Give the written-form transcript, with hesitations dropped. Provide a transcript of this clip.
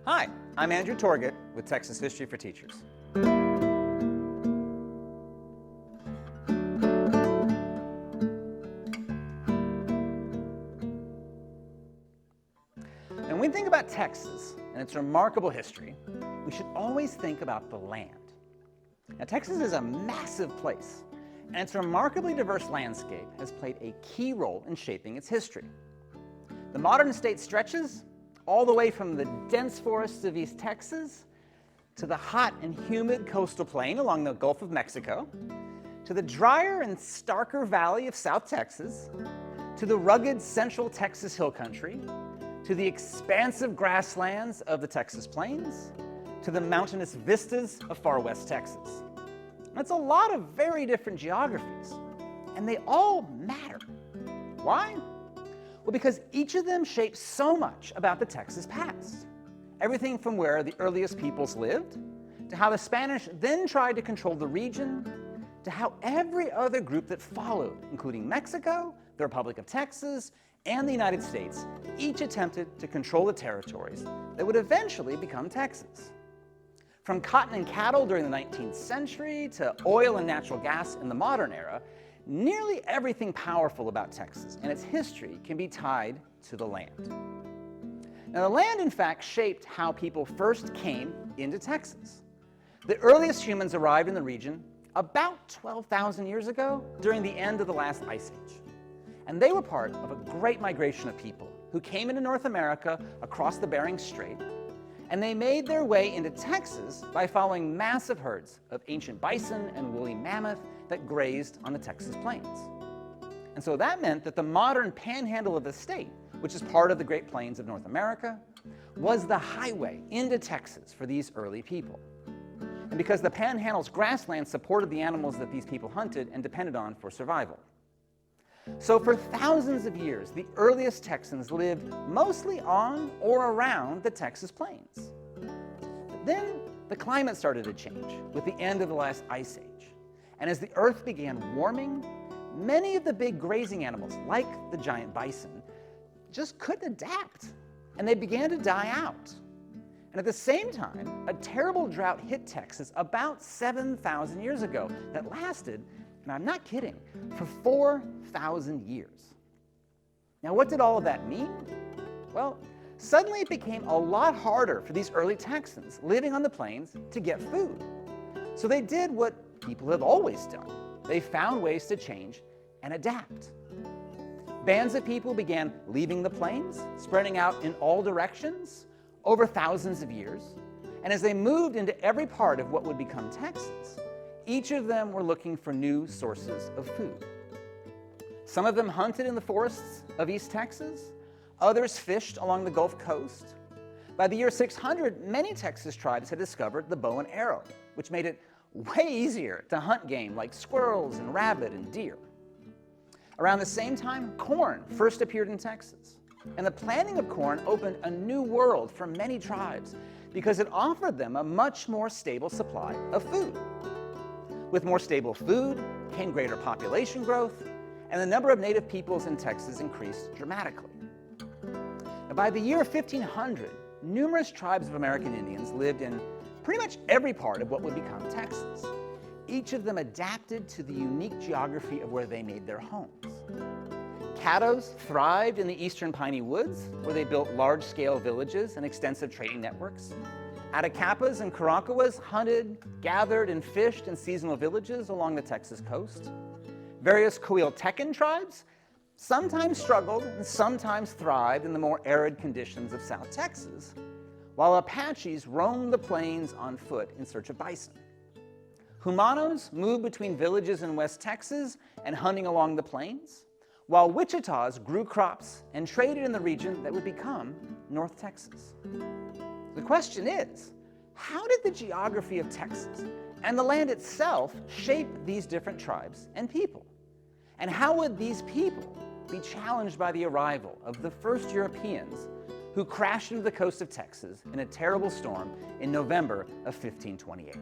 Hi, I'm Andrew Torget with Texas History for Teachers. And when we think about Texas and its remarkable history, we should always think about the land. Now, Texas is a massive place, and its remarkably diverse landscape has played a key role in shaping its history. The modern state stretches all the way from the dense forests of East Texas to the hot and humid coastal plain along the Gulf of Mexico, to the drier and starker valley of South Texas, to the rugged central Texas hill country, to the expansive grasslands of the Texas plains, to the mountainous vistas of far west Texas. That's a lot of very different geographies, and they all matter. Why? Well, because each of them shapes so much about the Texas past. Everything from where the earliest peoples lived, to how the Spanish then tried to control the region, to how every other group that followed, including Mexico, the Republic of Texas, and the United States, each attempted to control the territories that would eventually become Texas. From cotton and cattle during the 19th century to oil and natural gas in the modern era, nearly everything powerful about Texas and its history can be tied to the land. Now, the land, in fact, shaped how people first came into Texas. The earliest humans arrived in the region about 12,000 years ago during the end of the last ice age. And they were part of a great migration of people who came into North America across the Bering Strait, and they made their way into Texas by following massive herds of ancient bison and woolly mammoth that grazed on the Texas plains. And so that meant that the modern panhandle of the state, which is part of the Great Plains of North America, was the highway into Texas for these early people. And because the panhandle's grassland supported the animals that these people hunted and depended on for survival. So for thousands of years, the earliest Texans lived mostly on or around the Texas plains. But then the climate started to change with the end of the last ice age. And as the earth began warming, many of the big grazing animals, like the giant bison, just couldn't adapt, and they began to die out. And at the same time, a terrible drought hit Texas about 7,000 years ago that lasted, and I'm not kidding, for 4,000 years. Now, what did all of that mean? Well, suddenly it became a lot harder for these early Texans living on the plains to get food. So they did what people have always done. They found ways to change and adapt. Bands of people began leaving the plains, spreading out in all directions over thousands of years. And as they moved into every part of what would become Texas, each of them were looking for new sources of food. Some of them hunted in the forests of East Texas. Others fished along the Gulf Coast. By the year 600, many Texas tribes had discovered the bow and arrow, which made it way easier to hunt game like squirrels and rabbit and deer. Around the same time, corn first appeared in Texas. And the planting of corn opened a new world for many tribes because it offered them a much more stable supply of food. With more stable food came greater population growth, and the number of native peoples in Texas increased dramatically. Now, by the year 1500, numerous tribes of American Indians lived in pretty much every part of what would become Texas. Each of them adapted to the unique geography of where they made their homes. Caddos thrived in the eastern piney woods, where they built large-scale villages and extensive trading networks. Attakapas and Karankawas hunted, gathered, and fished in seasonal villages along the Texas coast. Various Coeotecan tribes sometimes struggled and sometimes thrived in the more arid conditions of South Texas, while Apaches roamed the plains on foot in search of bison. Humanos moved between villages in West Texas and hunting along the plains, while Wichitas grew crops and traded in the region that would become North Texas. The question is, how did the geography of Texas and the land itself shape these different tribes and people? And how would these people be challenged by the arrival of the first Europeans who crashed into the coast of Texas in a terrible storm in November of 1528?